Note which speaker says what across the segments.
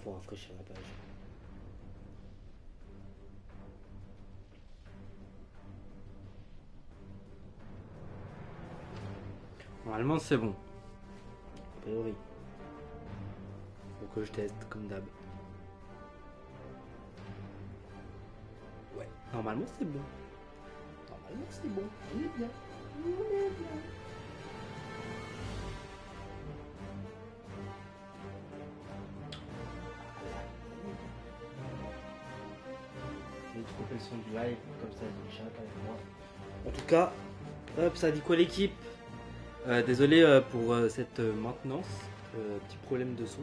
Speaker 1: faut rafraîchir la page. Normalement c'est bon. A priori. Faut que je teste comme d'hab. Ouais, normalement c'est bon. Normalement c'est bon. On est bien. On est bien. Je vais couper le son du live, comme ça je chat avec moi. En tout cas, hop, ça dit quoi l'équipe? Désolé pour cette maintenance. Petit problème de son.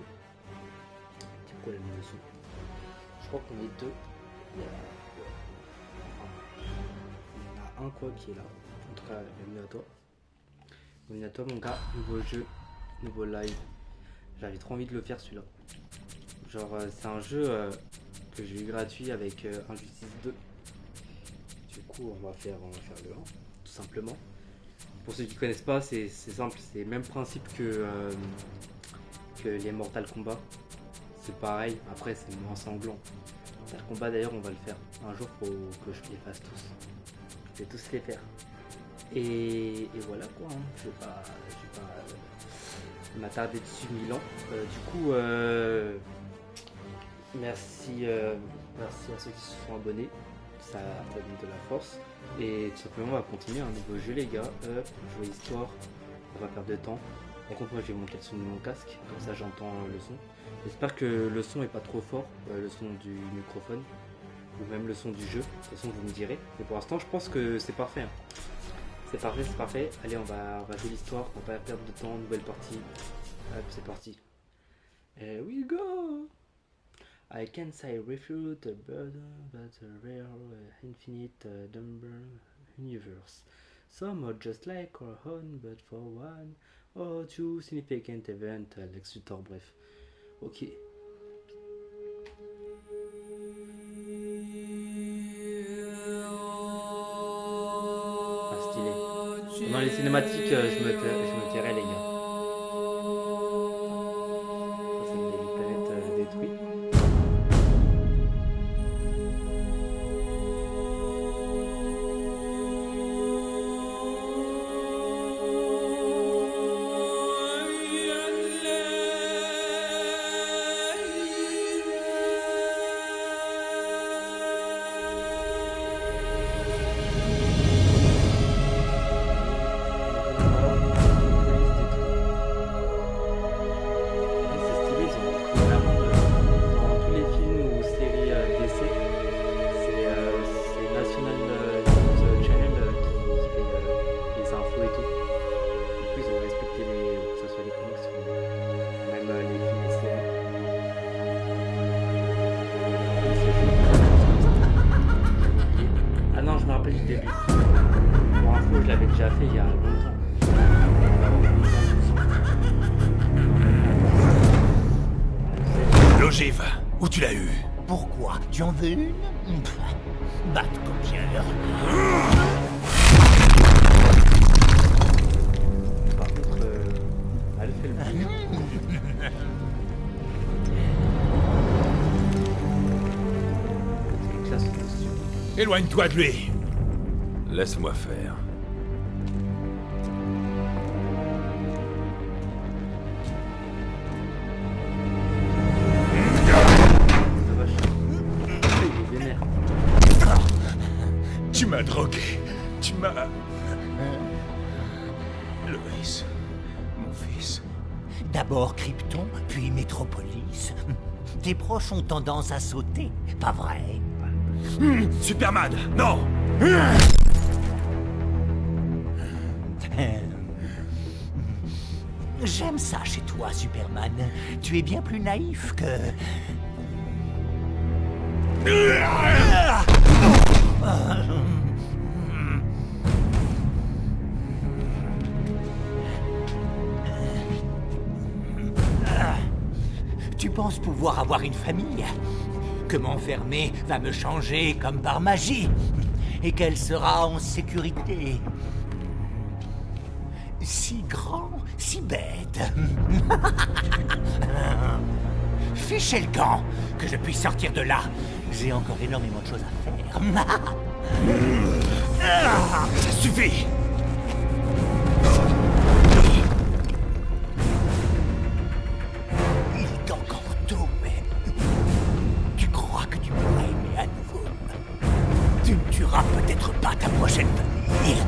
Speaker 1: Petit problème de son. Je crois qu'on est deux. Il y en a un quoi qui est là. En tout cas, bienvenue à toi. Bienvenue à toi mon gars. Nouveau jeu, nouveau live. J'avais trop envie de le faire celui-là. Genre c'est un jeu que j'ai eu gratuit avec Injustice 2. Du coup on va faire le 1 tout simplement. Pour ceux qui connaissent pas, c'est simple, c'est le même principe que les Mortal Kombat. C'est pareil, après c'est moins sanglant. Mortal Kombat d'ailleurs on va le faire. Un jour faut que je les fasse tous. Je vais tous les faire. Et voilà quoi, hein. Je vais pas m'attarder dessus 1000 ans. Du coup merci à ceux qui se sont abonnés, ça donne de la force. Et tout simplement on va continuer un nouveau jeu les gars, jouer histoire, on va perdre de temps. Par contre moi je vais monter le son de mon casque, comme ça j'entends le son. J'espère que le son est pas trop fort, le son du microphone, ou même le son du jeu, de toute façon vous me direz. Mais pour l'instant je pense que c'est parfait, hein. C'est parfait. Allez on va jouer l'histoire, on va pas perdre de temps, nouvelle partie. Hop c'est parti. Here we go. I can't say refute a burden but a rare infinite number universe. Some are just like our own, but for one or two significant event, Lex Luthor, bref. Ok. Ah, stylé. Pendant les cinématiques, je me tairai les gars. Ça c'est une planète détruite. Déjà fait il y a longtemps.
Speaker 2: L'ogive, où tu l'as eu?
Speaker 3: Pourquoi? Tu en veux une? Batte copieur.
Speaker 1: Par contre, elle fait le bruit. C'est une classe dessus.
Speaker 2: Éloigne-toi de lui. Laisse-moi faire. Tu m'as drogué. Tu m'as... Loïs, mon fils.
Speaker 3: D'abord Krypton, puis Métropolis. Tes proches ont tendance à sauter, pas vrai?
Speaker 2: Superman, non!
Speaker 3: J'aime ça chez toi, Superman. Tu es bien plus naïf que... Tu penses pouvoir avoir une famille? Que m'enfermer va me changer comme par magie? Et qu'elle sera en sécurité? Si grand, si bête. Fichez le camp. Que je puisse sortir de là. J'ai encore énormément de choses à faire.
Speaker 2: Ça suffit!
Speaker 3: Il est encore tôt, mais... Tu crois que tu pourras aimer à nouveau? Tu ne tueras peut-être pas ta prochaine famille.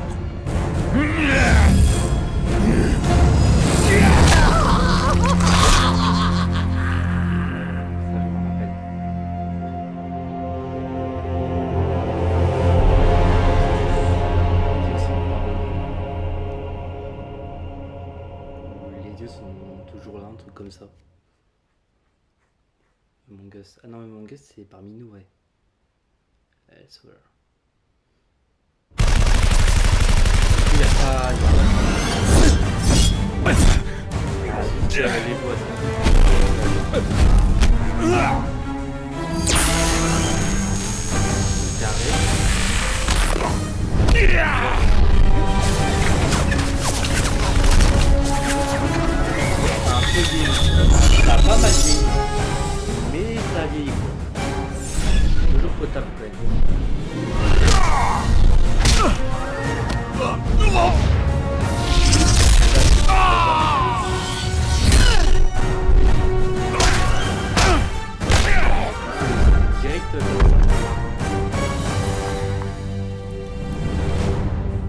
Speaker 1: Les dieux sont toujours là, un truc comme ça. Among Us. Ah non, Among Us, c'est parmi nous, ouais. Elsewhere. Il y a pas... les bois, un peu vieilli. Ça a pas mal vieilli, mais ça a vieilli quoi. Toujours potable quand même.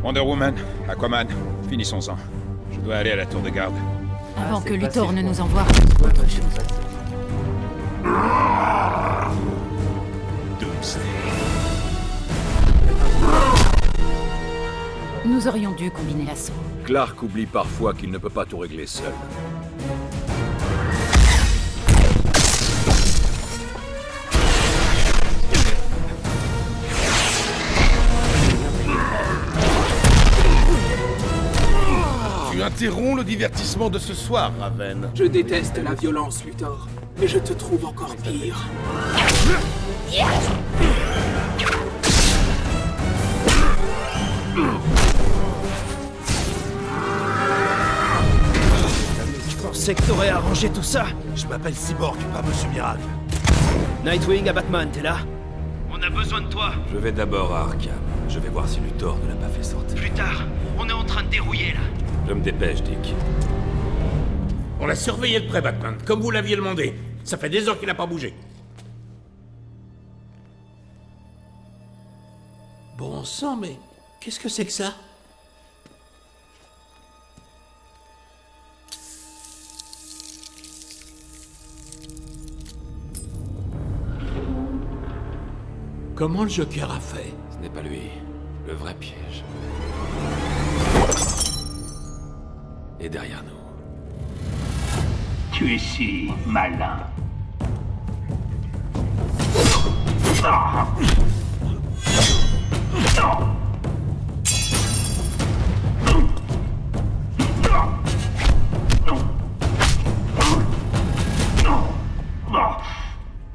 Speaker 2: Wonder Woman, Aquaman, finissons-en. Je dois aller à la tour de garde.
Speaker 4: Avant
Speaker 1: c'est
Speaker 4: que Luthor
Speaker 1: passé,
Speaker 4: ne
Speaker 1: quoi.
Speaker 4: nous envoie
Speaker 1: Ouais,
Speaker 4: autre
Speaker 1: ouais,
Speaker 4: chose.
Speaker 1: c'est passé.
Speaker 2: Doomsday.
Speaker 4: Nous aurions dû combiner l'assaut.
Speaker 2: Clark oublie parfois qu'il ne peut pas tout régler seul.
Speaker 5: Tu interromps le divertissement de ce soir, Raven.
Speaker 6: Je déteste la violence, Luthor, mais je te trouve encore pire.
Speaker 7: Tu pensais que t'aurais arrangé tout ça?
Speaker 5: Je m'appelle Cyborg, pas Monsieur Miracle.
Speaker 7: Nightwing à Batman, t'es là?
Speaker 8: On a besoin de toi.
Speaker 2: Je vais d'abord à Arkham. Je vais voir si Luthor ne l'a pas fait sortir.
Speaker 8: Plus tard, on est en train de dérouiller là.
Speaker 2: Je me dépêche, Dick.
Speaker 8: On l'a surveillé de près, Batman, comme vous l'aviez demandé. Ça fait des heures qu'il n'a pas bougé.
Speaker 6: Bon sang, mais qu'est-ce que c'est que ça? Comment le Joker a fait?
Speaker 2: Ce n'est pas lui. Le vrai piège. est derrière nous.
Speaker 3: Tu es si malin.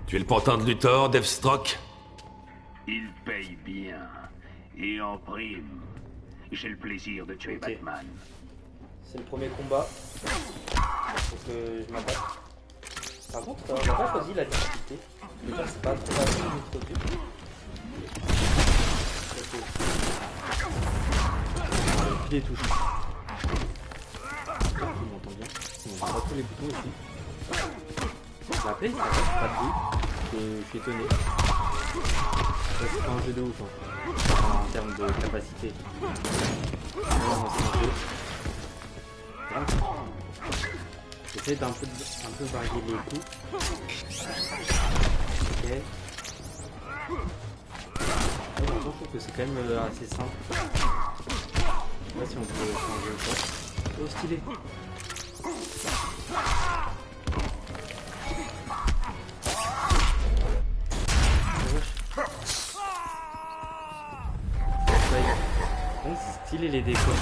Speaker 2: Tu es le pantin de Luthor, Deathstroke?
Speaker 3: Il paye bien. Et en prime, j'ai le plaisir de tuer Batman.
Speaker 1: C'est le premier combat. Faut que je m'abatte. Par contre, on n'a pas choisi la difficulté. Déjà, c'est pas trop facile ou trop dur. Plus des touches. On m'entend bien. On voit tous les boutons aussi. La play, ça reste pas de bruit. Je suis étonné. C'est pas un jeu de ouf hein. En termes de capacité. Non, c'est un jeu. J'essaie d'un peu varier les coups. Ok. Je trouve que c'est quand même assez simple. Je sais pas si on peut changer ou pas. Oh stylé. C'est stylé les décors.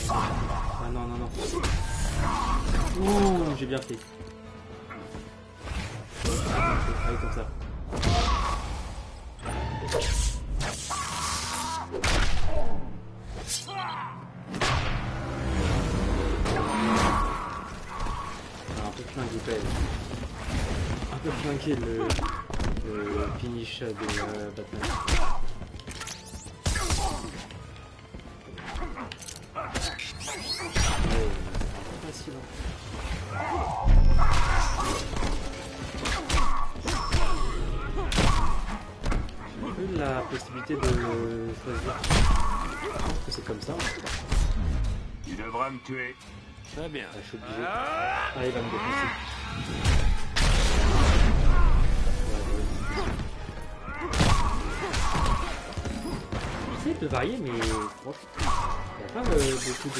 Speaker 1: Ah non, non, non. Ouh, j'ai bien fait. Allez, comme ça. flanquer le finish de Batman. Ouais, c'est facile. J'ai eu la possibilité de choisir. Je pense que c'est comme ça.
Speaker 9: Tu devras me tuer.
Speaker 7: Très bien.
Speaker 1: Ah, je suis obligé. Ah, il va me défoncer. J'essaie de varier, mais franchement, il n'y a pas beaucoup de...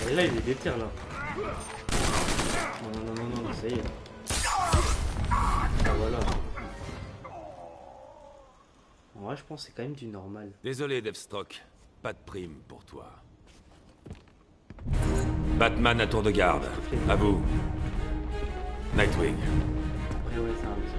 Speaker 1: Et là, il est déter là. Non, non, non, non, non, ça y est. Ah, voilà. En vrai, je pense que c'est quand même du normal.
Speaker 10: Désolé, Deathstroke. Pas de prime pour toi. Batman à tour de garde. À vous. Nightwing.
Speaker 1: Après, ouais, c'est un petit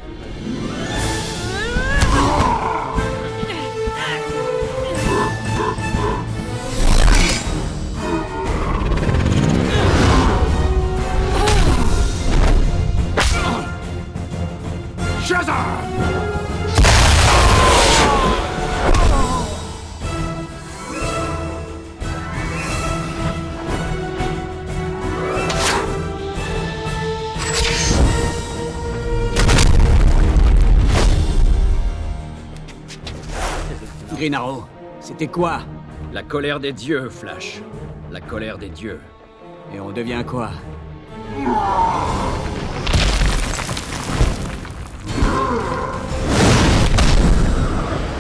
Speaker 11: Green Arrow, c'était quoi?
Speaker 7: La colère des dieux, Flash. La colère des dieux.
Speaker 11: Et on devient quoi?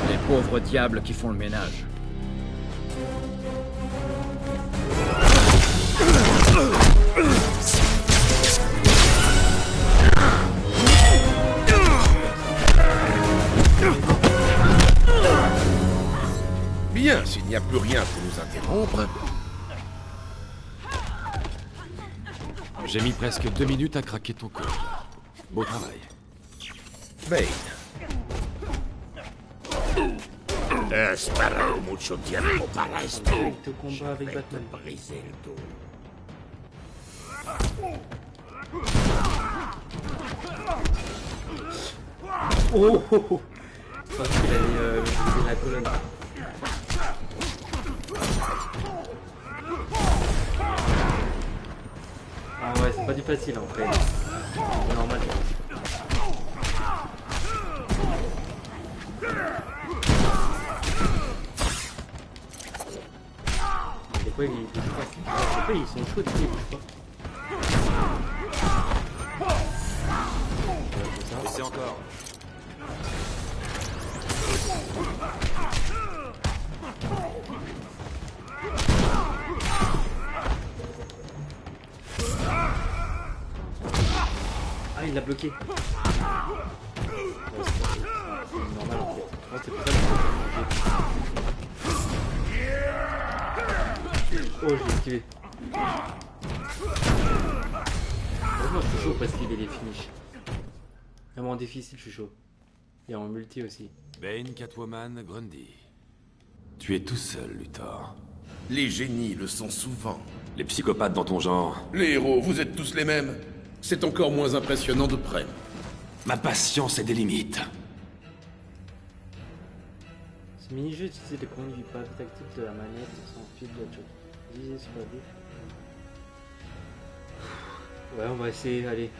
Speaker 7: Les pauvres diables qui font le ménage.
Speaker 5: Bien, s'il n'y a plus rien pour nous interrompre.
Speaker 10: J'ai mis presque 2 minutes à craquer ton code. Beau travail.
Speaker 5: Bane.
Speaker 8: Espero mucho tiempo para esto.
Speaker 1: direct au combat avec Batman.
Speaker 8: Briser le dos.
Speaker 1: Oh, oh, oh. Je pense qu'il allait briser la colonne. Ah ouais, c'est pas du facile en fait. C'est normal. Des fois, ils sont chauds, ils bougent pas.
Speaker 10: Laissez encore.
Speaker 1: Ah, il l'a bloqué. Ouais, c'est normal en fait. Oh, c'est pour ça que... Oh, je l'ai esquivé. Heureusement, je suis chaud pour esquiver les finishes. Vraiment difficile, je suis chaud. Et en multi aussi.
Speaker 10: Bane, Catwoman, Grundy. Tu es tout seul, Luthor.
Speaker 5: Les génies le sont souvent.
Speaker 10: Les psychopathes dans ton genre.
Speaker 5: Les héros, vous êtes tous les mêmes. C'est encore moins impressionnant de près.
Speaker 10: Ma patience est des limites.
Speaker 1: Ce mini-jeu utilise les commandes du pad tactique de la manette sans fil de jeu. Disez sur la bouche. Ouais, on va essayer, allez.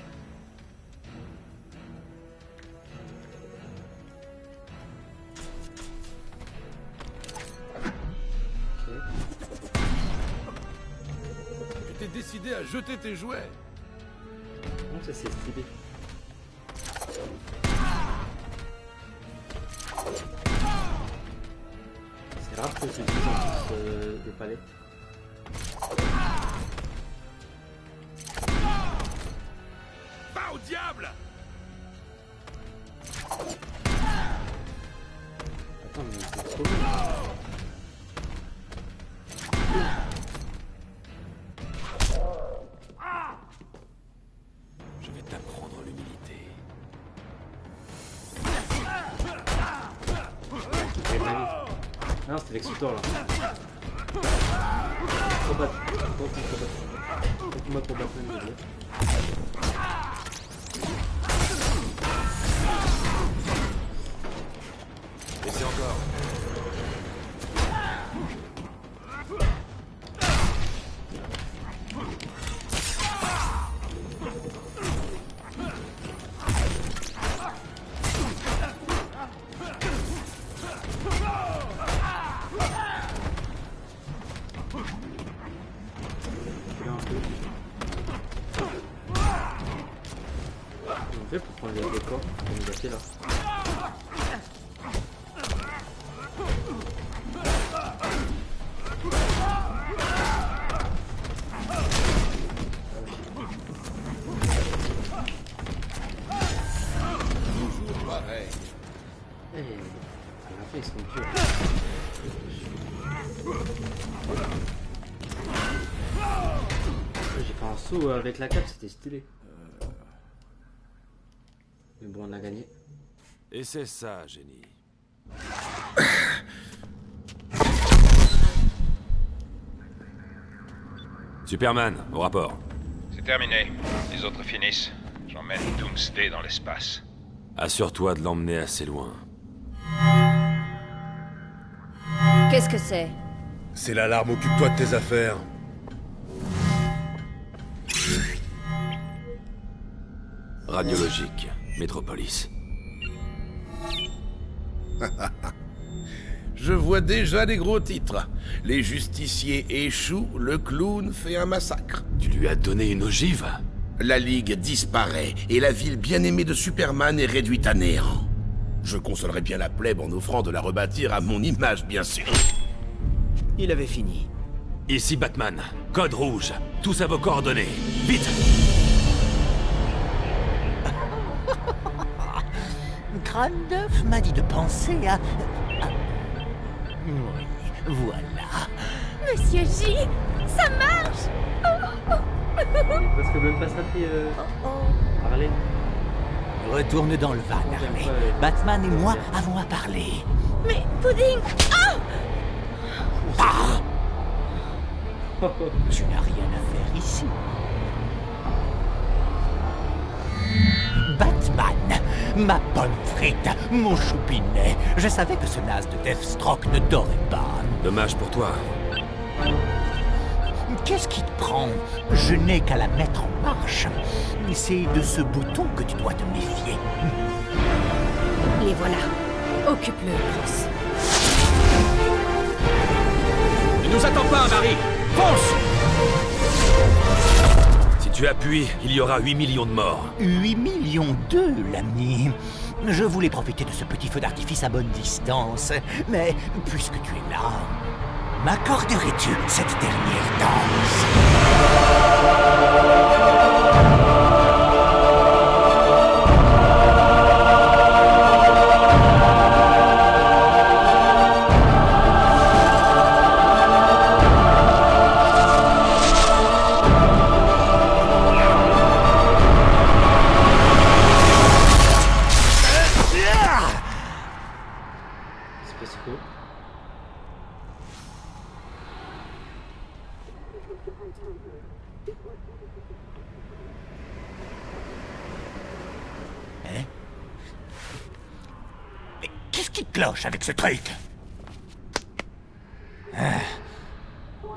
Speaker 5: Tu t'es décidé à jeter tes jouets.
Speaker 1: Non, ça c'est stylé. C'est rare que je utilise en plus des palettes.
Speaker 5: Va au diable!
Speaker 1: Attends, mais c'est trop bien.
Speaker 10: Je vais t'apprendre l'humilité.
Speaker 1: Ah non, c'était Lex Luthor là. Combat pour Batman, je veux dire.
Speaker 10: Laissez encore.
Speaker 1: On fait pour prendre les décors qu'on nous a fait là.
Speaker 5: Pareil.
Speaker 1: Eh, à la fin ils sont durs. J'ai fait un saut avec la cape, c'était stylé. Mais bon, on a gagné.
Speaker 10: Et c'est ça, génie. Superman, au rapport.
Speaker 2: C'est terminé. Les autres finissent. J'emmène Doomsday dans l'espace.
Speaker 10: Assure-toi de l'emmener assez loin.
Speaker 12: Qu'est-ce que c'est?
Speaker 5: C'est l'alarme, occupe-toi de tes affaires.
Speaker 10: Radiologique, Métropolis.
Speaker 5: Je vois déjà les gros titres. Les justiciers échouent, le clown fait un massacre.
Speaker 10: Tu lui as donné une ogive?
Speaker 5: La Ligue disparaît et la ville bien-aimée de Superman est réduite à néant. Je consolerais bien la plèbe en offrant de la rebâtir à mon image, bien sûr.
Speaker 11: Il avait fini.
Speaker 10: Ici Batman. Code rouge. Tous à vos coordonnées. Vite!
Speaker 3: Crâne d'œuf m'a dit de penser à... Oui, voilà.
Speaker 12: Monsieur J, ça marche!
Speaker 1: Parce que même pas ça fait parler.
Speaker 3: Retourne dans le van, Harley. Batman et moi avons à parler.
Speaker 12: Mais, Pudding!
Speaker 3: Ah! Tu n'as rien à faire ici. Batman, ma bonne frite, mon choupinet. Je savais que ce naze de Deathstroke ne t'aurait pas.
Speaker 10: Dommage pour toi.
Speaker 3: Qu'est-ce qui te prend? Je n'ai qu'à la mettre en marche. C'est de ce bouton que tu dois te méfier.
Speaker 12: Les voilà.
Speaker 4: Occupe-le, Ross.
Speaker 7: Ne nous attends pas, Marie. Fonce!
Speaker 10: Si tu appuies, il y aura 8 millions de morts.
Speaker 3: 8 millions d'eux, l'ami. Je voulais profiter de ce petit feu d'artifice à bonne distance. Mais puisque tu es là, m'accorderais-tu cette dernière danse? Hein? Mais qu'est-ce qui cloche avec ce truc?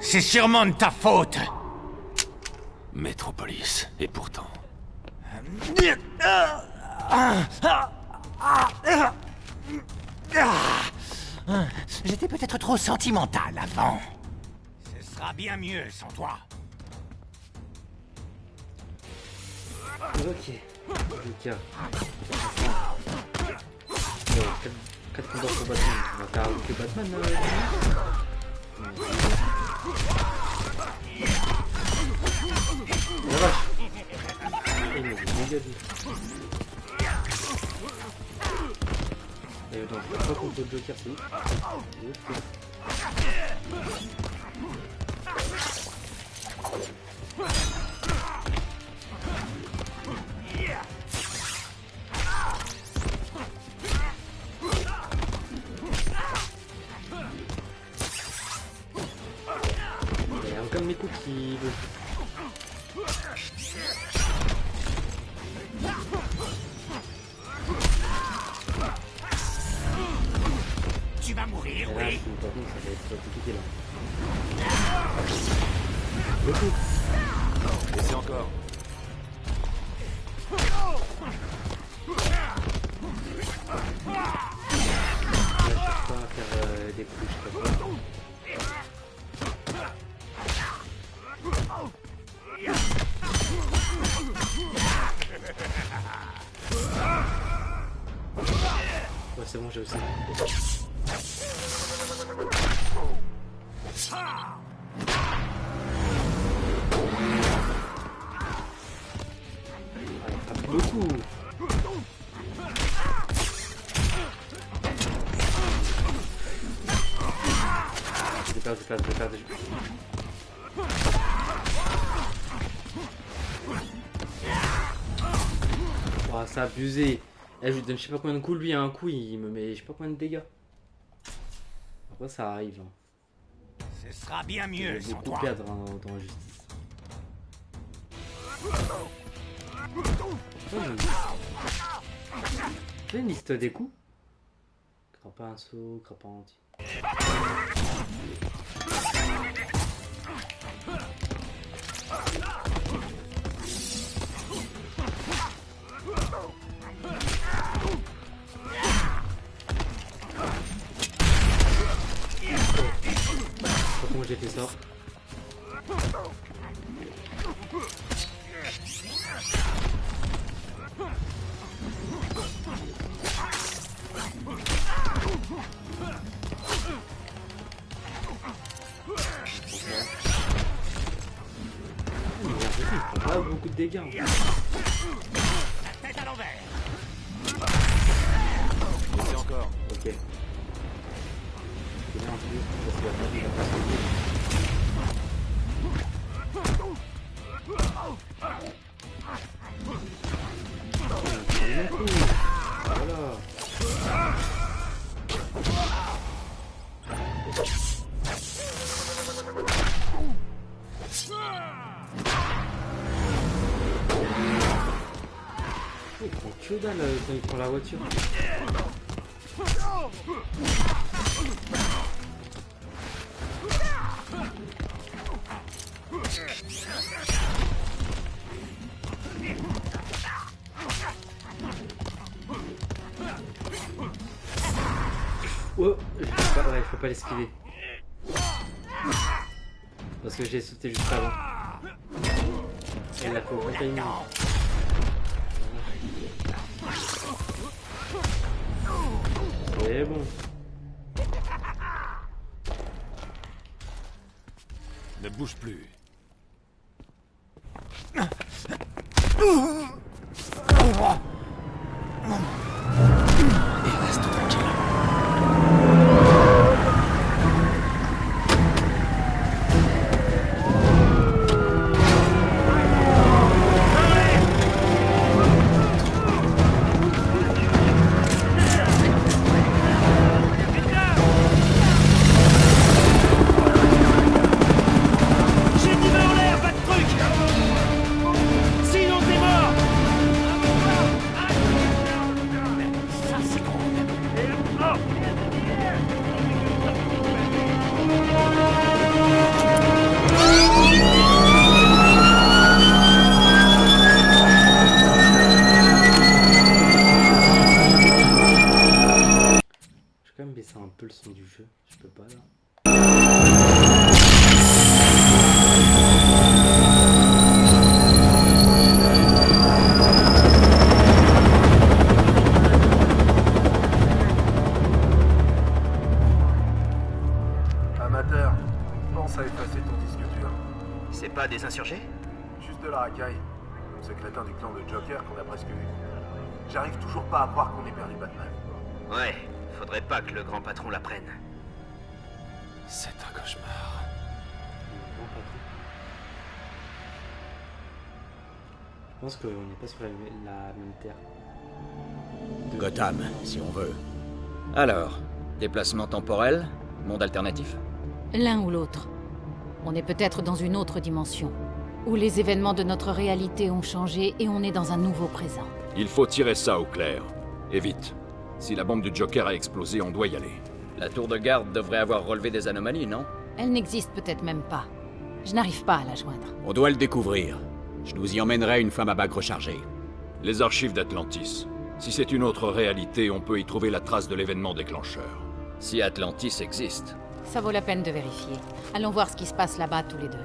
Speaker 3: C'est sûrement de ta faute.
Speaker 10: Métropolis, et pourtant...
Speaker 3: J'étais peut-être trop sentimental avant. Ce sera bien mieux sans toi.
Speaker 1: Ok. Lucas. 4 combats pour Batman. On va faire que Batman. La vache. Il m'a dit méga dur. Et attends, je vais pas contre le Joker, c'est ouf. de mes coups qui veut.
Speaker 3: Tu vas mourir,
Speaker 1: Et là,
Speaker 3: oui.
Speaker 1: par contre, ça va être compliqué là. Le coup.
Speaker 10: Laissez encore.
Speaker 1: Là, je cherche pas à faire des coups, je sais pas. Ouais, c'est bon, j'ai aussi. Ah, il frappe beaucoup. Je perds. Oh, c'est abusé. Eh, je lui donne je sais pas combien de coups, lui, à un coup, il me met je sais pas combien de dégâts. Après, ça arrive. Hein.
Speaker 3: Ce sera bien
Speaker 1: Je
Speaker 3: mieux
Speaker 1: vais
Speaker 3: sans
Speaker 1: beaucoup
Speaker 3: toi.
Speaker 1: perdre hein, dans la justice. J'ai une liste des coups. Crapin saut, crapin anti. Comment j'ai fait ça? Il prend pas beaucoup de dégâts.
Speaker 3: La tête à l'envers.
Speaker 10: Laissez encore.
Speaker 1: Ok. Et là, en plus, parce que la magie, il a pas sauté. Voilà. Il prend que dalle quand il prend la voiture. Oh, je peux pas l'esquiver. Parce que j'ai sauté juste avant. Elle l'a fait au bon timing. C'est bon.
Speaker 10: Ne bouge plus.
Speaker 3: Et reste tranquille. J'ai dit main en l'air, pas de truc. Sinon t'es mort. Ça c'est drôle.
Speaker 1: Je vais quand même baisser un peu le son du jeu. Je peux pas là.
Speaker 13: Amateur, pense à effacer ton disque dur.
Speaker 11: C'est pas des insurgés?
Speaker 13: Juste de la racaille. Ce crétin du clan de Joker qu'on a presque eu. J'arrive toujours pas à croire qu'on ait perdu Batman.
Speaker 11: Ouais, faudrait pas que le grand patron la prenne.
Speaker 10: C'est un cauchemar.
Speaker 1: Je pense qu'on n'est pas sur la même terre.
Speaker 3: Gotham, si on veut.
Speaker 7: Alors, déplacement temporel, monde alternatif?
Speaker 4: L'un ou l'autre. On est peut-être dans une autre dimension, où les événements de notre réalité ont changé et on est dans un nouveau présent.
Speaker 10: Il faut tirer ça au clair. Et vite. Si la bombe du Joker a explosé, on doit y aller.
Speaker 7: La tour de garde devrait avoir relevé des anomalies, non?
Speaker 4: Elle n'existe peut-être même pas. Je n'arrive pas à la joindre.
Speaker 14: On doit le découvrir. Je nous y emmènerai une fois ma bague rechargée.
Speaker 10: Les archives d'Atlantis. Si c'est une autre réalité, on peut y trouver la trace de l'événement déclencheur.
Speaker 7: Si Atlantis existe.
Speaker 4: Ça vaut la peine de vérifier. Allons voir ce qui se passe là-bas tous les deux.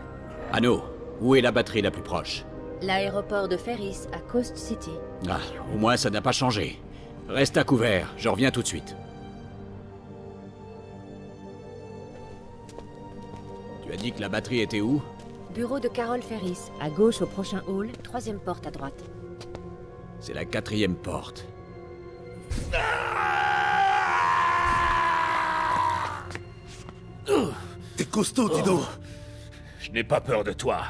Speaker 14: Anno, où est la batterie la plus proche?
Speaker 12: L'aéroport de Ferris, à Coast City.
Speaker 14: Ah, au moins ça n'a pas changé. Reste à couvert, je reviens tout de suite. Tu as dit que la batterie était où?
Speaker 12: Bureau de Carol Ferris, à gauche au prochain hall, 3e porte à droite.
Speaker 14: C'est la 4e porte.
Speaker 5: T'es costaud, dis donc.
Speaker 8: Je n'ai pas peur de toi,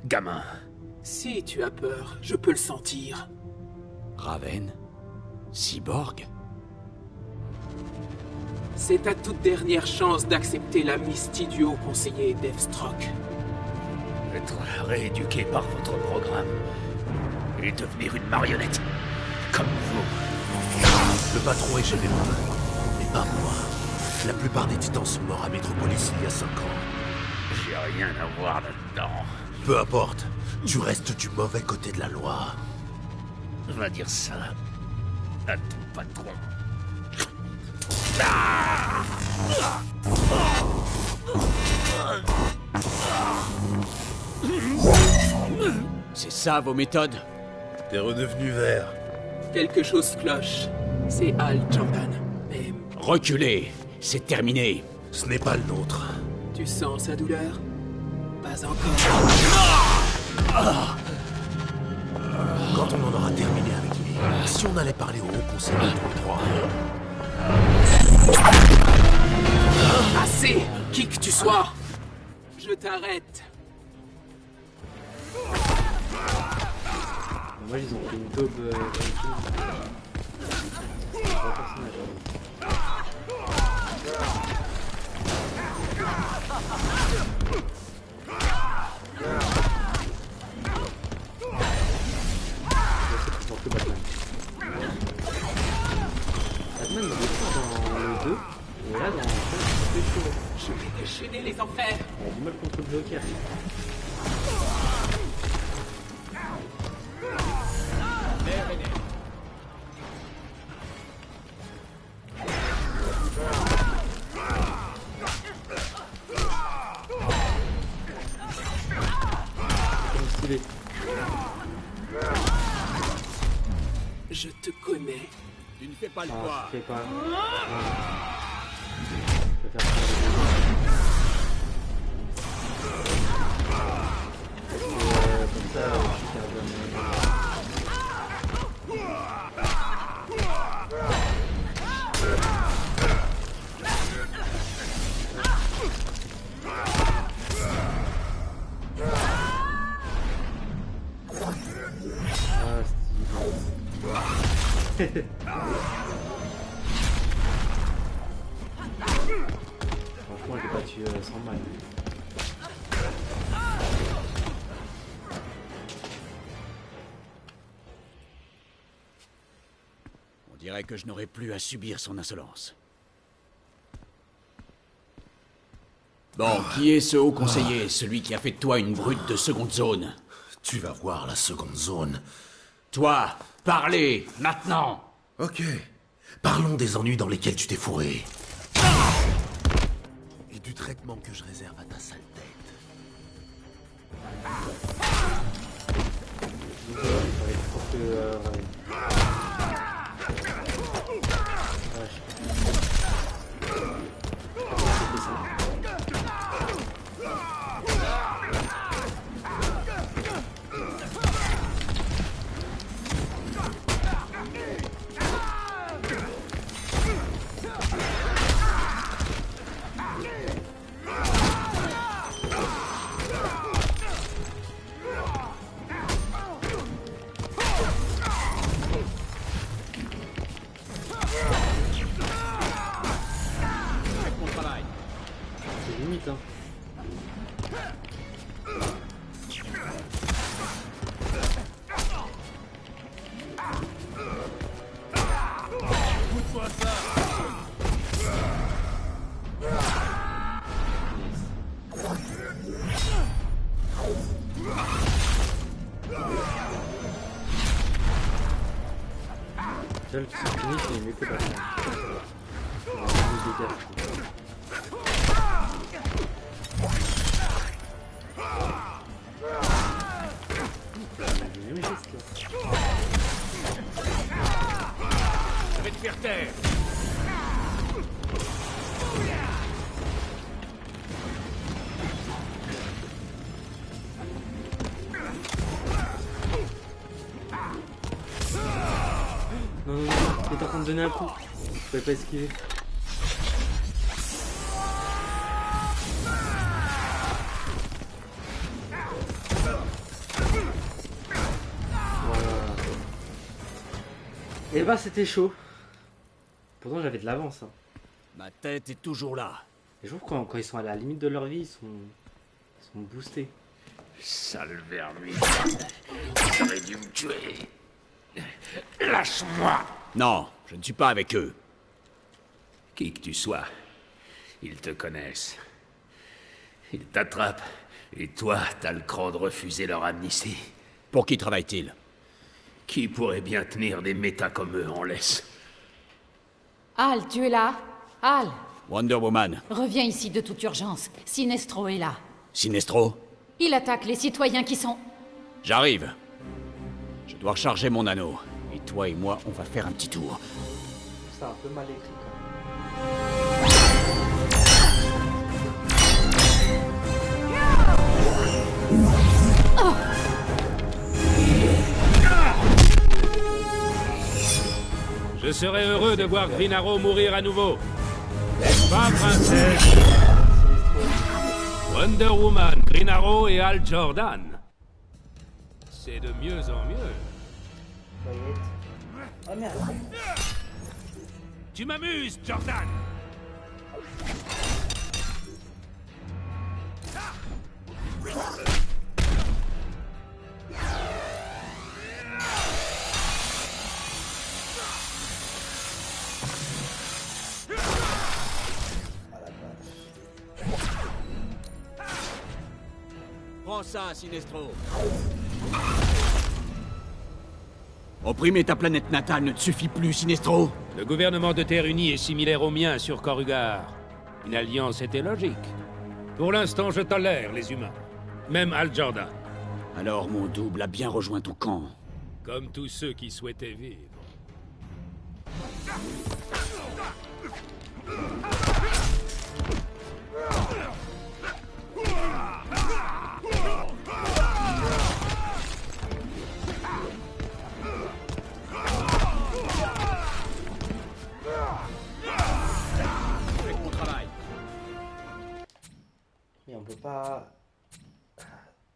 Speaker 8: gamin.
Speaker 6: Si tu as peur, je peux le sentir.
Speaker 14: Raven? Cyborg?
Speaker 6: C'est ta toute dernière chance d'accepter l'amnistie du haut conseiller Deathstroke.
Speaker 8: Être rééduqué par votre programme et devenir une marionnette, comme vous.
Speaker 5: Le patron est généreux, mais pas moi. La plupart des titans sont morts à Metropolis il y a 5 ans.
Speaker 8: J'ai rien à voir là-dedans.
Speaker 5: Peu importe, tu restes du mauvais côté de la loi.
Speaker 8: Va dire ça à ton patron.
Speaker 14: C'est ça vos méthodes?
Speaker 5: T'es redevenu vert.
Speaker 6: Quelque chose cloche. C'est Hal Jordan, mais...
Speaker 14: Reculez, c'est terminé.
Speaker 5: Ce n'est pas le nôtre.
Speaker 6: Tu sens sa douleur? Pas encore.
Speaker 5: Quand on en aura terminé avec lui, si on allait parler au haut conseiller tous les trois.
Speaker 6: Assez! Qui que tu sois! Je t'arrête!
Speaker 1: Moi, ils ont fait une daube. Batman, il est fort dans le 2, et là, dans le 1, c'est chaud.
Speaker 6: Je vais déchaîner les enfers!
Speaker 1: On a du mal contre le Joker.
Speaker 6: Je te connais.
Speaker 14: Tu ne fais pas le poids.
Speaker 1: Je fais pas. Comme ça, je suis franchement, je l'ai battu sans mal.
Speaker 14: On dirait que je n'aurai plus à subir son insolence. Bon, qui est ce haut conseiller, celui qui a fait de toi une brute de seconde zone?
Speaker 5: Tu vas voir la seconde zone.
Speaker 14: Toi, parlez, maintenant!
Speaker 5: Ok. Parlons des ennuis dans lesquels tu t'es fourré. Et du traitement que je réserve à ta sale tête.
Speaker 1: C'est limite, hein. Angel qui sont finis, c'est mieux que Batman.
Speaker 8: Je vais te faire taire.
Speaker 1: Non, il est en train de donner un coup. Je pouvais pas esquiver. Voilà. Et bah c'était chaud. Pourtant j'avais de l'avance. Hein.
Speaker 14: Ma tête est toujours là.
Speaker 1: Et je trouve quand ils sont à la limite de leur vie, ils sont boostés.
Speaker 8: Sale vermine. T'aurais dû me tuer. Lâche-moi.
Speaker 14: Non, je ne suis pas avec eux.
Speaker 8: Qui que tu sois, ils te connaissent. Ils t'attrapent. Et toi, t'as le cran de refuser leur amnistie.
Speaker 14: Pour qui travaille-t-il?
Speaker 8: Qui pourrait bien tenir des métas comme eux en laisse?
Speaker 4: Hal, tu es là? Hal!
Speaker 14: Wonder Woman.
Speaker 4: Reviens ici de toute urgence. Sinestro est là.
Speaker 14: Sinestro?
Speaker 4: Il attaque les citoyens qui sont...
Speaker 14: J'arrive. Je dois recharger mon anneau. Et toi et moi, on va faire un petit tour.
Speaker 1: C'est un peu mal écrit quand
Speaker 15: Je serais heureux de voir Green Arrow mourir à nouveau. N'est-ce pas, princesse? Wonder Woman, Green Arrow et Hal Jordan. C'est de mieux en mieux.
Speaker 1: Oh merde.
Speaker 15: Tu m'amuses, Jordan.
Speaker 14: Prends ça, Sinestro. Opprimer ta planète natale ne te suffit plus, Sinestro.
Speaker 15: Le gouvernement de Terre Unie est similaire au mien sur Corrugar. Une alliance était logique. Pour l'instant, je tolère les humains. Même Hal Jordan.
Speaker 14: Alors mon double a bien rejoint ton camp.
Speaker 15: Comme tous ceux qui souhaitaient vivre.
Speaker 1: Mais on peut pas...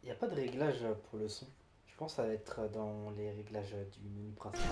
Speaker 1: Il n'y a pas de réglage pour le son. Je pense que ça va être dans les réglages du menu principal.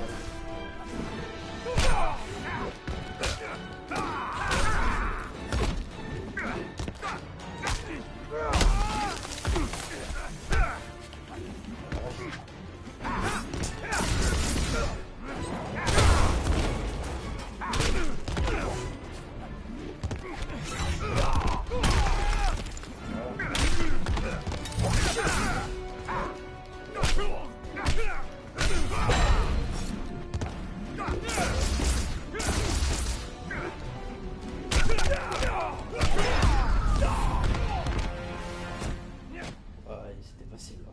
Speaker 1: C'était facile là.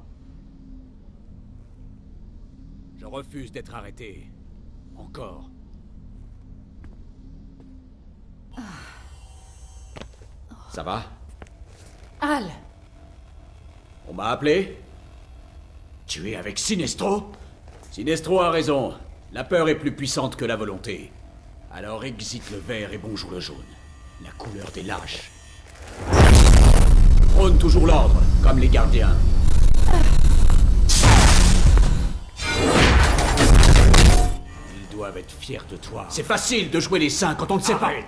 Speaker 14: Je refuse d'être arrêté. Encore. Ça va?
Speaker 4: Hal!
Speaker 14: On m'a appelé? Tu es avec Sinestro? Sinestro a raison. La peur est plus puissante que la volonté. Alors exit le vert et bonjour le jaune. La couleur des lâches. Prône toujours l'ordre, comme les gardiens. Ils doivent être fiers de toi. C'est facile de jouer les saints quand on ne sait pas. Je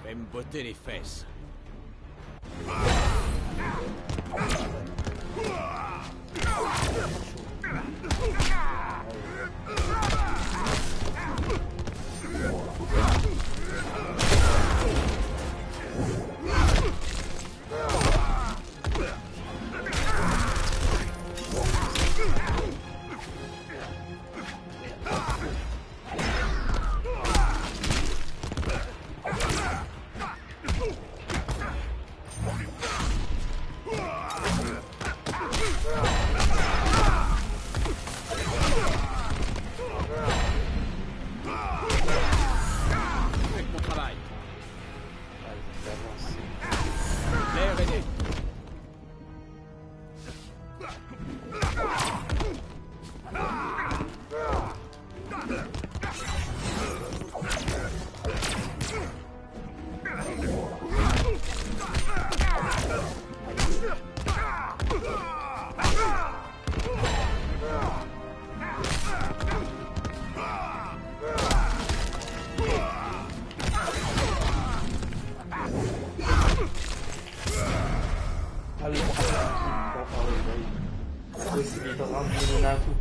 Speaker 14: vais me botter les fesses.
Speaker 1: Ah, le il est en train de me donner un coup.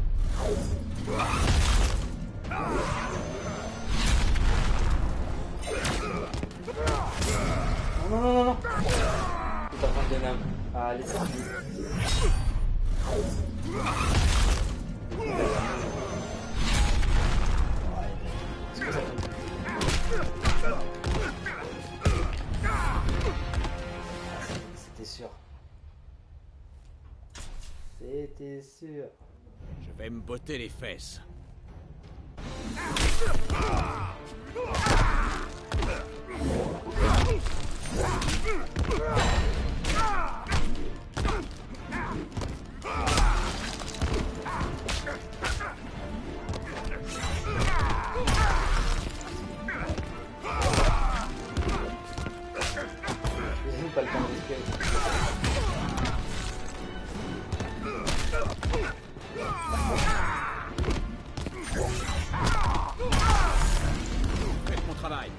Speaker 1: Non, non, non, non. Il est en train de donner un coup. Ah, allez, c'est parti. C'était sûr. C'était sûr.
Speaker 14: Je vais me botter les fesses.
Speaker 1: J'ai pas le temps de respirer.
Speaker 14: Faites mon travail.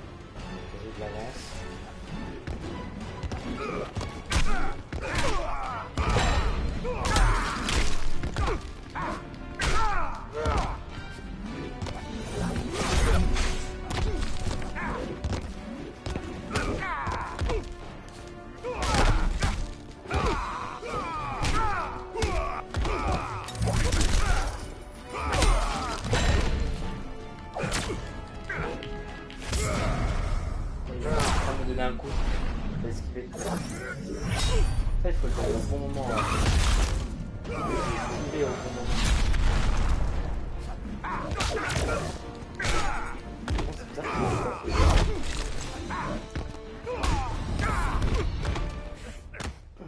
Speaker 1: J'ai de la lance. Un coup, il va esquiver. Ça, il faut le faire au bon moment. Là. Il faut esquiver au bon moment.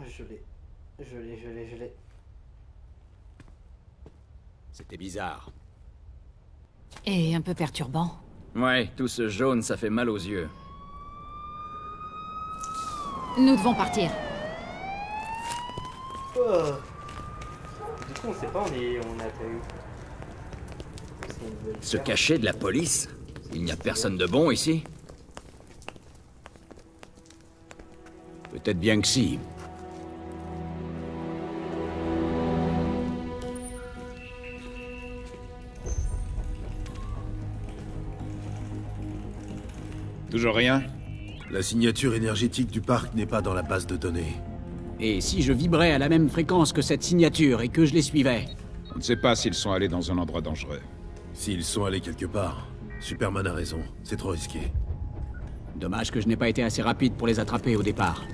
Speaker 1: C'est bizarre. Je l'ai.
Speaker 14: C'était bizarre.
Speaker 4: Et un peu perturbant.
Speaker 7: Ouais, tout ce jaune, ça fait mal aux yeux.
Speaker 4: Nous devons partir.
Speaker 1: Oh. Du coup, on sait pas, on a pas eu.
Speaker 7: Se cacher de la police? Il n'y a personne de bon ici?
Speaker 14: Peut-être bien que si.
Speaker 2: Toujours rien?
Speaker 13: La signature énergétique du parc n'est pas dans la base de données.
Speaker 14: Et si je vibrais à la même fréquence que cette signature et que je les suivais?
Speaker 2: On ne sait pas s'ils sont allés dans un endroit dangereux.
Speaker 13: S'ils sont allés quelque part, Superman a raison, c'est trop risqué.
Speaker 14: Dommage que je n'ai pas été assez rapide pour les attraper au départ.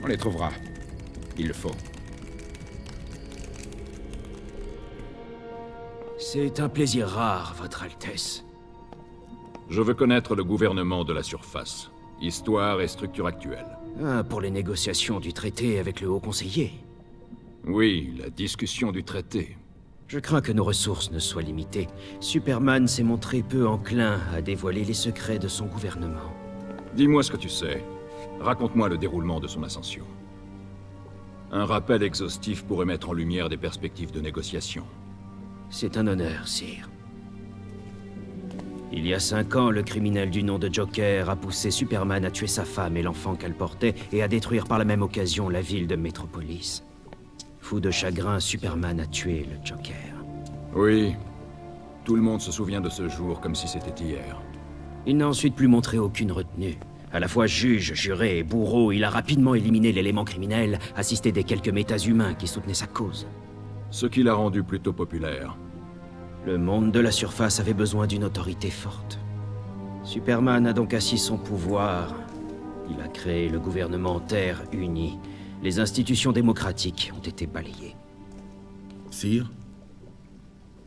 Speaker 2: On les trouvera. Il le faut.
Speaker 7: C'est un plaisir rare, Votre Altesse.
Speaker 10: Je veux connaître le gouvernement de la surface. Histoire et structure actuelle.
Speaker 7: Ah, pour les négociations du traité avec le Haut Conseiller.
Speaker 10: Oui, la discussion du traité.
Speaker 7: Je crains que nos ressources ne soient limitées. Superman s'est montré peu enclin à dévoiler les secrets de son gouvernement.
Speaker 10: Dis-moi ce que tu sais. Raconte-moi le déroulement de son ascension. Un rappel exhaustif pourrait mettre en lumière des perspectives de négociation.
Speaker 7: C'est un honneur, sire. Il y a 5 ans, le criminel du nom de Joker a poussé Superman à tuer sa femme et l'enfant qu'elle portait et à détruire par la même occasion la ville de Metropolis. Fou de chagrin, Superman a tué le Joker.
Speaker 10: Oui. Tout le monde se souvient de ce jour comme si c'était hier.
Speaker 7: Il n'a ensuite plus montré aucune retenue. À la fois juge, juré et bourreau, il a rapidement éliminé l'élément criminel, assisté des quelques méta-humains qui soutenaient sa cause.
Speaker 10: Ce qui l'a rendu plutôt populaire.
Speaker 7: Le monde de la surface avait besoin d'une autorité forte. Superman a donc assis son pouvoir. Il a créé le gouvernement Terre uni. Les institutions démocratiques ont été balayées.
Speaker 5: Sire,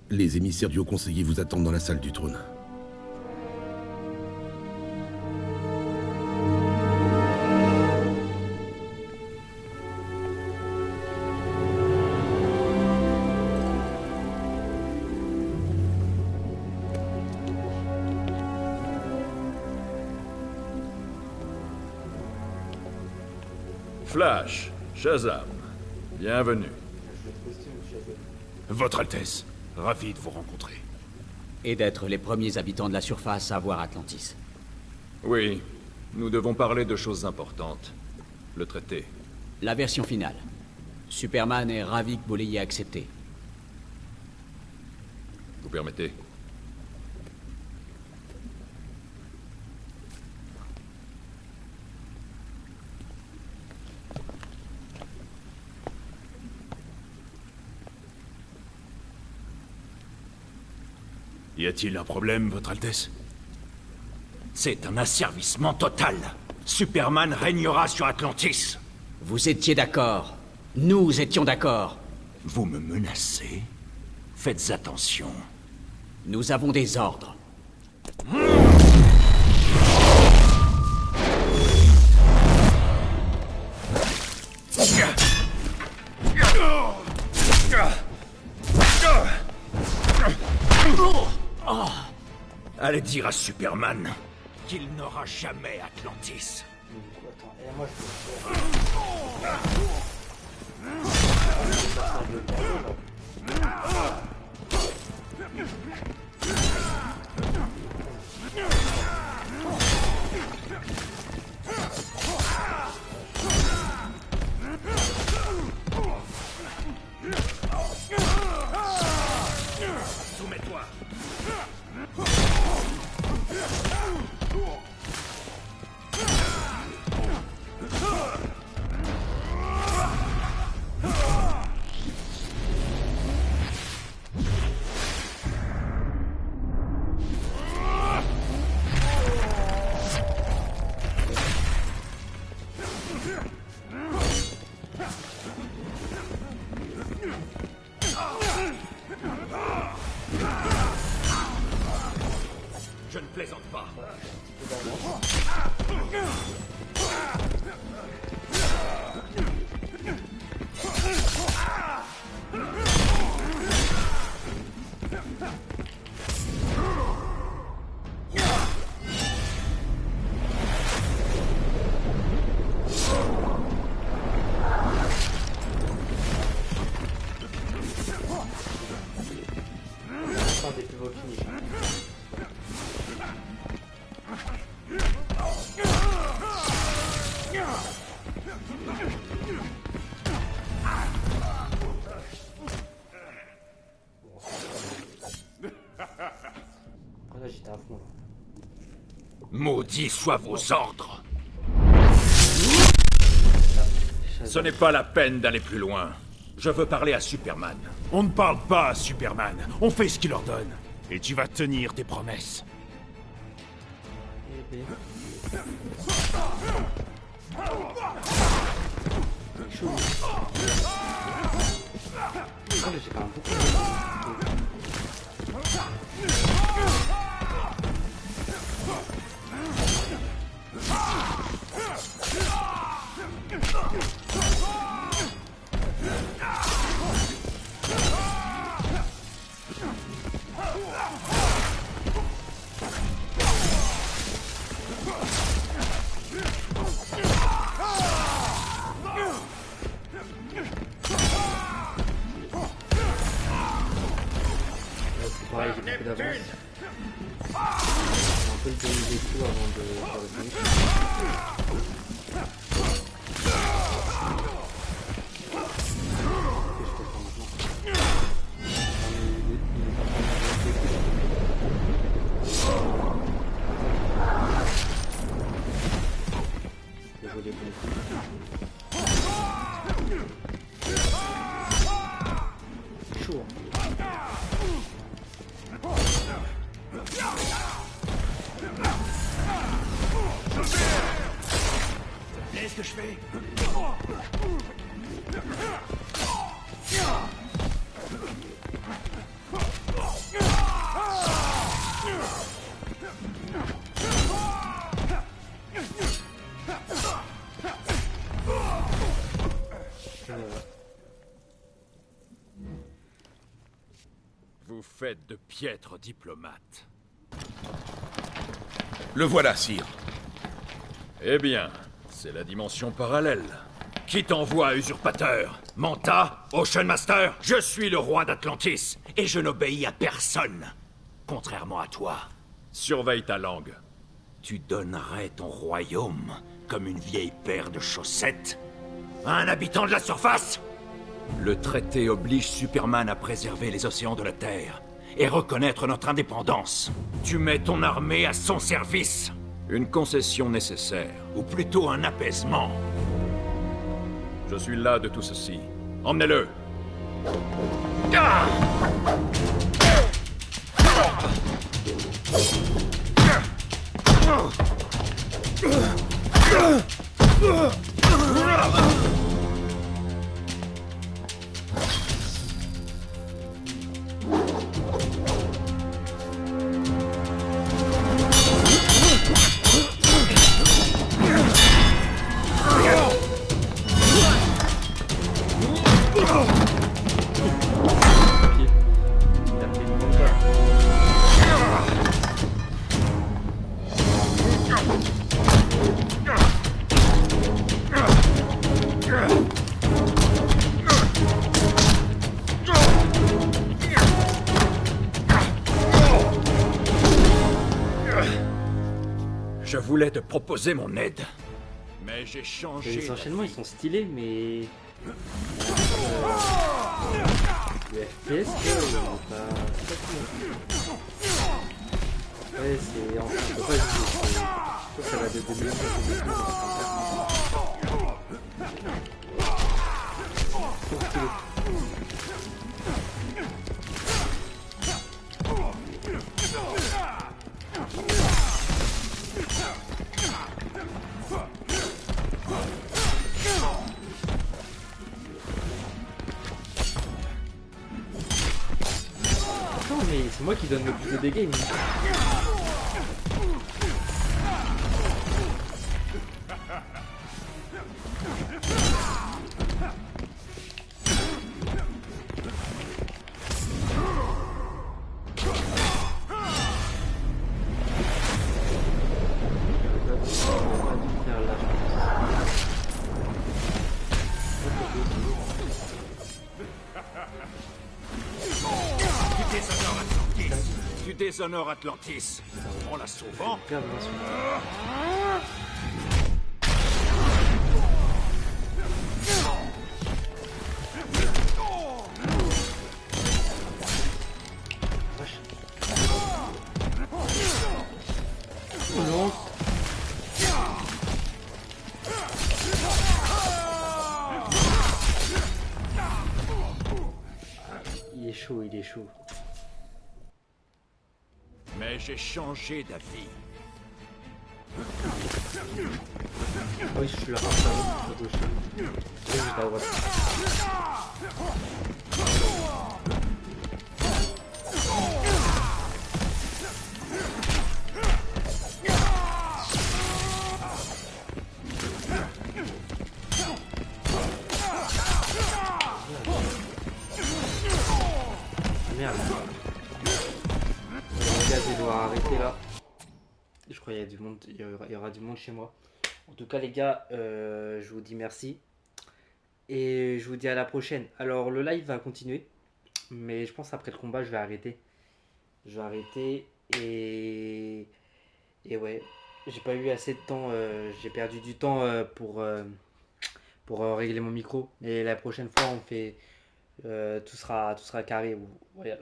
Speaker 5: les émissaires du Haut Conseiller vous attendent dans la salle du trône.
Speaker 10: Flash, Shazam, bienvenue.
Speaker 9: Votre Altesse, ravi de vous rencontrer.
Speaker 14: Et d'être les premiers habitants de la surface à voir Atlantis.
Speaker 10: Oui, nous devons parler de choses importantes. Le traité.
Speaker 14: La version finale. Superman est ravi que vous l'ayez accepté.
Speaker 10: Vous permettez?
Speaker 9: Y a-t-il un problème, Votre Altesse?
Speaker 3: C'est un asservissement total. Superman régnera sur Atlantis.
Speaker 14: Vous étiez d'accord. Nous étions d'accord.
Speaker 3: Vous me menacez? Faites attention.
Speaker 14: Nous avons des ordres.
Speaker 3: Allez dire à Superman qu'il n'aura jamais Atlantis.
Speaker 1: Attends, moi je
Speaker 3: Soumets-toi. Je ne plaisante pas.
Speaker 1: j'étais à fond.
Speaker 3: Maudits soient vos ordres.
Speaker 10: Ce n'est pas la peine d'aller plus loin. Je veux parler à Superman.
Speaker 9: On ne parle pas à Superman. On fait ce qu'il ordonne. Et tu vas tenir tes promesses.
Speaker 1: Pareil, j'ai beaucoup d'avance. J'ai un peu utilisé tout avant de faire le finish.
Speaker 3: Qu'est-ce que je fais?
Speaker 10: Vous faites de piètres diplomates.
Speaker 5: Le voilà, sire.
Speaker 10: Eh bien, c'est la dimension parallèle. Qui t'envoie, usurpateur? Manta? Ocean Master?
Speaker 3: Je suis le roi d'Atlantis, et je n'obéis à personne. Contrairement à toi.
Speaker 10: Surveille ta langue.
Speaker 3: Tu donnerais ton royaume comme une vieille paire de chaussettes à un habitant de la surface?
Speaker 10: Le traité oblige Superman à préserver les océans de la Terre et reconnaître notre indépendance. Tu mets ton armée à son service. Une concession nécessaire, ou plutôt un apaisement. Je suis là de tout ceci. Emmenez-le. Je voulais te proposer mon aide, mais j'ai changé.
Speaker 1: Les enchaînements ils sont stylés, mais le FPS c'est pas cool. Ouais, c'est enfin, on peut pas juger. Je trouve que ça va de 2000 Non mais c'est moi qui donne le plus de dégâts.
Speaker 10: Tu déshonores Atlantis en la sauvant.
Speaker 1: Non. Il est chaud, il est chaud.
Speaker 10: Mais j'ai changé d'avis.
Speaker 1: Oui, je suis là. À gauche. Je suis à droite. Merde. Le gaz il doit arrêter là. Je crois qu'il y a du monde, il y aura du monde chez moi. En tout cas les gars, je vous dis merci. Et je vous dis à la prochaine. Alors le live va continuer. Mais je pense après le combat je vais arrêter. Je vais arrêter et ouais. J'ai pas eu assez de temps. J'ai perdu du temps pour régler mon micro. Et la prochaine fois on fait. Tout sera carré. Voilà.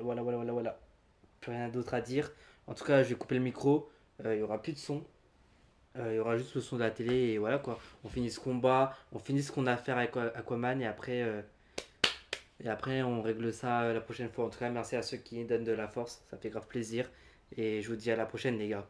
Speaker 1: Plus rien d'autre à dire. En tout cas, je vais couper le micro. Il y aura plus de son. Il y aura juste le son de la télé. Et voilà quoi. On finit ce combat. On finit ce qu'on a à faire avec Aquaman. Et après, on règle ça la prochaine fois. En tout cas, merci à ceux qui donnent de la force. Ça fait grave plaisir. Et je vous dis à la prochaine, les gars.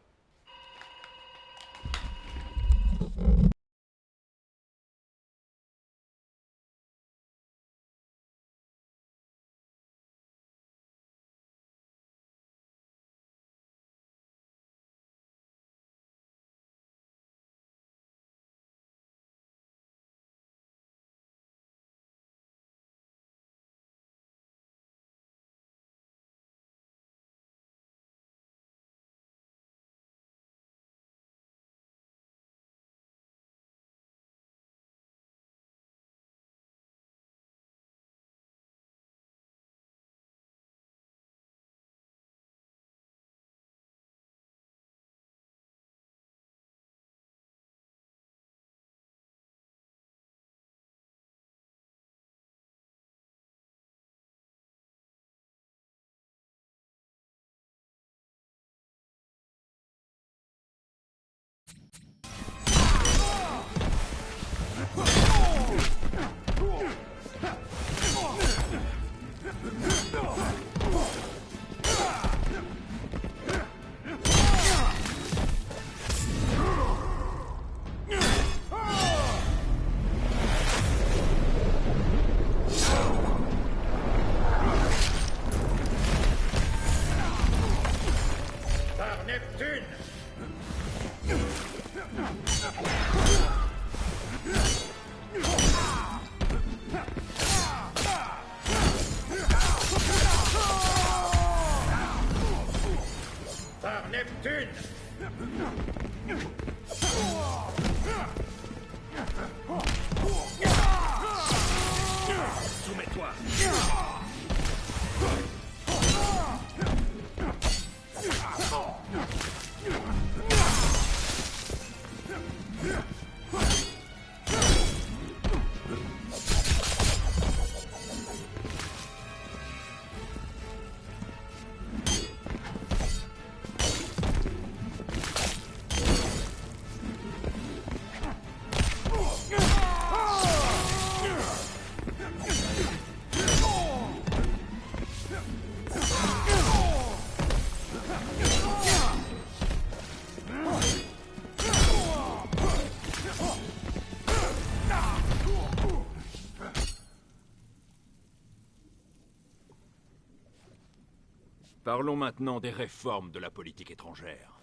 Speaker 10: Parlons maintenant des réformes de la politique étrangère.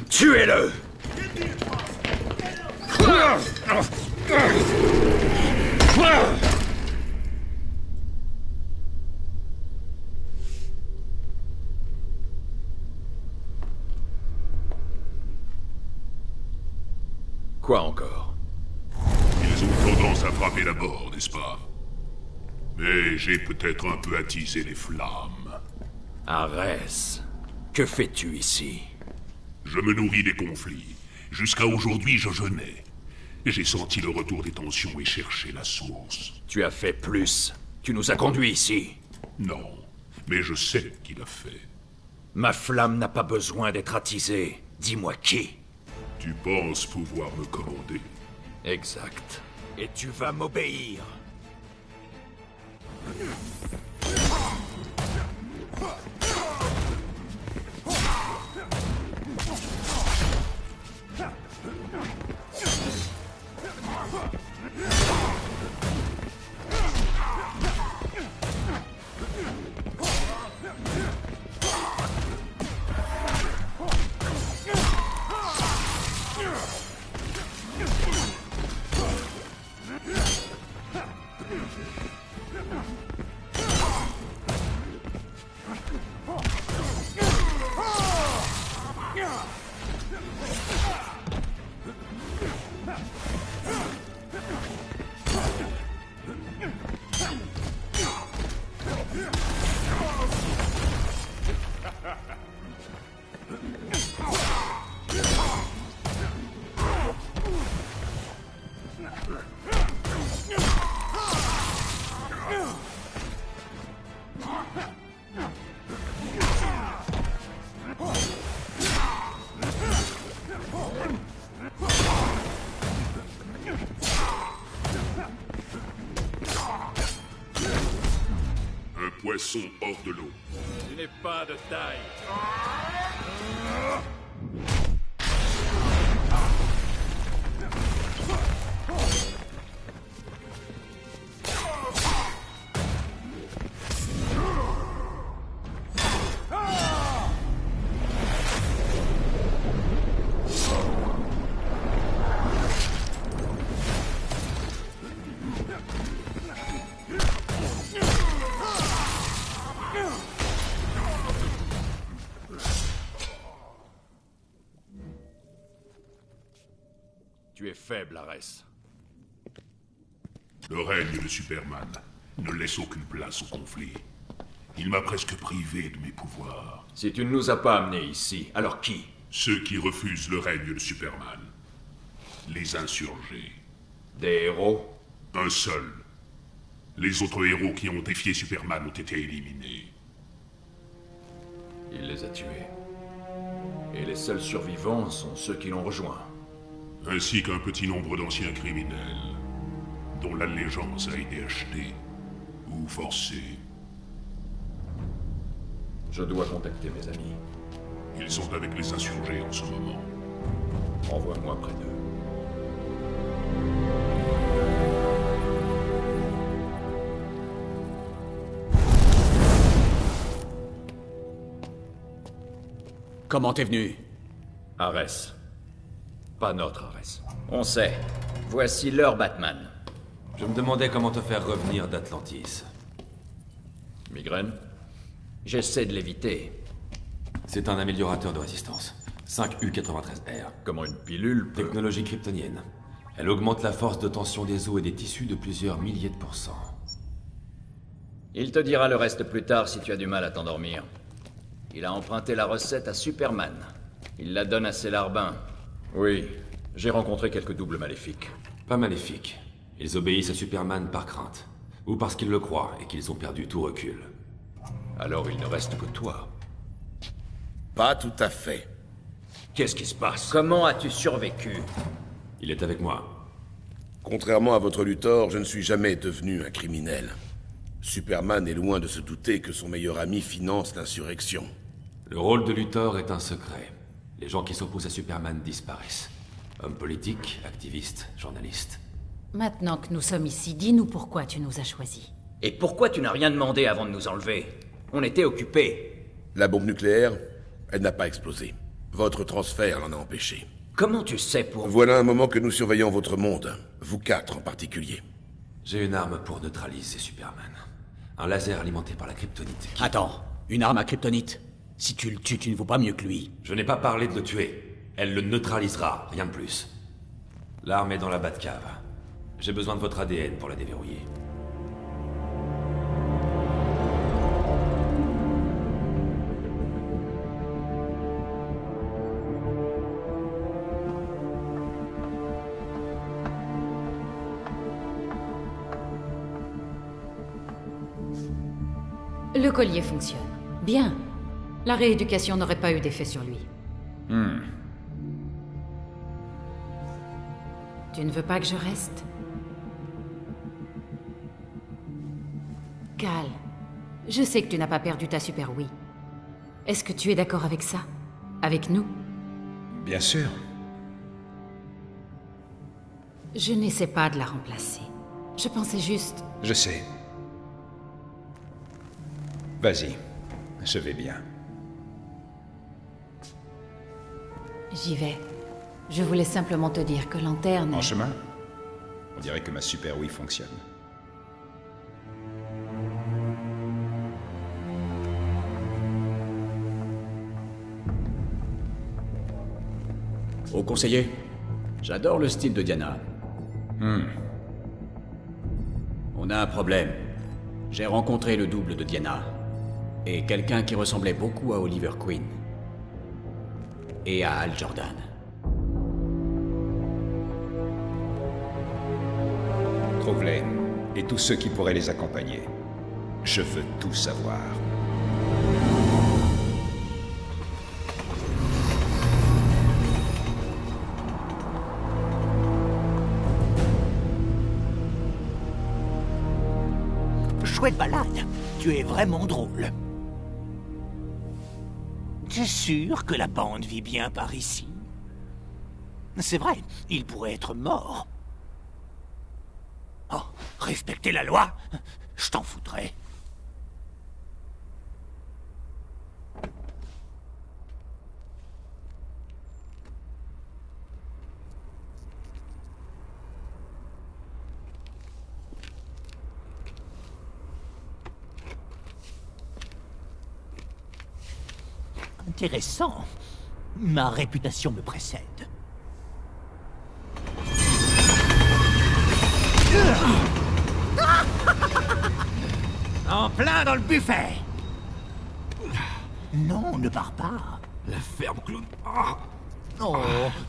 Speaker 14: Tuez-le! Quoi encore?
Speaker 16: Ils ont tendance à frapper d'abord, n'est-ce pas? Mais j'ai peut-être un peu attisé les flammes.
Speaker 10: Arès, que fais-tu ici?
Speaker 16: Je me nourris des conflits. Jusqu'à aujourd'hui, je jeûnais. J'ai senti le retour des tensions et cherché la source.
Speaker 10: Tu as fait plus. Tu nous as conduits ici.
Speaker 16: Non, mais je sais qui l'a fait.
Speaker 10: Ma flamme n'a pas besoin d'être attisée. Dis-moi qui.
Speaker 16: Tu penses pouvoir me commander?
Speaker 10: Exact. Et tu vas m'obéir.
Speaker 16: Poisson hors de l'eau.
Speaker 10: Tu n'es pas de taille. Tu es faible, Arès.
Speaker 16: Le règne de Superman ne laisse aucune place au conflit. Il m'a presque privé de mes pouvoirs.
Speaker 10: Si tu ne nous as pas amenés ici, alors qui?
Speaker 16: Ceux qui refusent le règne de Superman. Les insurgés.
Speaker 10: Des héros?
Speaker 16: Un seul. Les autres héros qui ont défié Superman ont été éliminés.
Speaker 10: Il les a tués. Et les seuls survivants sont ceux qui l'ont rejoint.
Speaker 16: Ainsi qu'un petit nombre d'anciens criminels, dont l'allégeance a été achetée ou forcée.
Speaker 10: Je dois contacter mes amis.
Speaker 16: Ils sont avec les insurgés en ce moment.
Speaker 10: Envoie-moi près d'eux.
Speaker 14: Comment t'es venu?
Speaker 10: Arès. Pas notre Arès.
Speaker 17: On sait. Voici leur Batman.
Speaker 18: Je me demandais comment te faire revenir d'Atlantis.
Speaker 10: Migraine?
Speaker 17: J'essaie de l'éviter.
Speaker 18: C'est un améliorateur de résistance. 5U93R.
Speaker 10: Comment une pilule peut...
Speaker 18: Technologie kryptonienne. Elle augmente la force de tension des os et des tissus de plusieurs milliers de pourcents.
Speaker 17: Il te dira le reste plus tard si tu as du mal à t'endormir. Il a emprunté la recette à Superman. Il la donne à ses larbins.
Speaker 10: Oui, j'ai rencontré quelques doubles maléfiques.
Speaker 18: Pas maléfiques. Ils obéissent à Superman par crainte. Ou parce qu'ils le croient et qu'ils ont perdu tout recul.
Speaker 10: Alors il ne reste que toi.
Speaker 5: Pas tout à fait.
Speaker 10: Qu'est-ce qui se passe?
Speaker 17: Comment as-tu survécu?
Speaker 18: Il est avec moi.
Speaker 5: Contrairement à votre Luthor, je ne suis jamais devenu un criminel. Superman est loin de se douter que son meilleur ami finance l'insurrection.
Speaker 18: Le rôle de Luthor est un secret. Les gens qui s'opposent à Superman disparaissent. Hommes politiques, activistes, journalistes.
Speaker 4: Maintenant que nous sommes ici, dis-nous pourquoi tu nous as choisis.
Speaker 17: Et pourquoi tu n'as rien demandé avant de nous enlever? On était occupés.
Speaker 5: La bombe nucléaire, elle n'a pas explosé. Votre transfert l'en a empêché.
Speaker 17: Comment tu sais pour...
Speaker 5: Voilà un moment que nous surveillons votre monde. Vous quatre en particulier.
Speaker 18: J'ai une arme pour neutraliser Superman. Un laser alimenté par la kryptonite.
Speaker 14: Attends, une arme à kryptonite? Si tu le tues, tu ne vaux pas mieux que lui.
Speaker 18: Je n'ai pas parlé de le tuer. Elle le neutralisera, rien de plus. L'arme est dans la Batcave. J'ai besoin de votre ADN pour la déverrouiller.
Speaker 4: Le collier fonctionne. Bien. La rééducation n'aurait pas eu d'effet sur lui. Tu ne veux pas que je reste? Cal, je sais que tu n'as pas perdu ta Super Wii. Est-ce que tu es d'accord avec ça? Avec nous?
Speaker 2: Bien sûr.
Speaker 4: Je n'essaie pas de la remplacer. Je pensais juste...
Speaker 2: Je sais. Vas-y, je vais bien.
Speaker 4: J'y vais. Je voulais simplement te dire que Lanterne...
Speaker 2: En chemin? On dirait que ma Super Wii fonctionne.
Speaker 14: Au conseiller, j'adore le style de Diana. On a un problème. J'ai rencontré le double de Diana. Et quelqu'un qui ressemblait beaucoup à Oliver Queen. Et à Hal Jordan.
Speaker 2: Trouve-les, et tous ceux qui pourraient les accompagner. Je veux tout savoir.
Speaker 3: Chouette balade. Tu es vraiment drôle. T'es sûr que la bande vit bien par ici? C'est vrai, il pourrait être mort. Oh, respecter la loi? Je t'en foutrais. Intéressant. Ma réputation me précède. En plein dans le buffet. Non, ne pars pas.
Speaker 18: La ferme, Claude.
Speaker 3: Oh,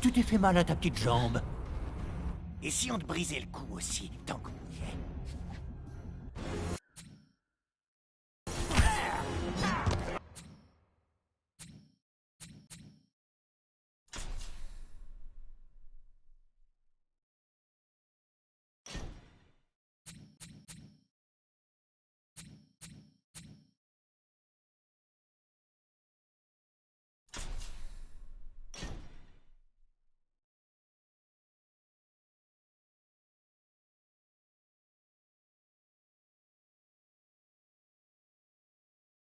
Speaker 3: tu t'es fait mal à ta petite jambe. Et si on te brisait le cou aussi, tant que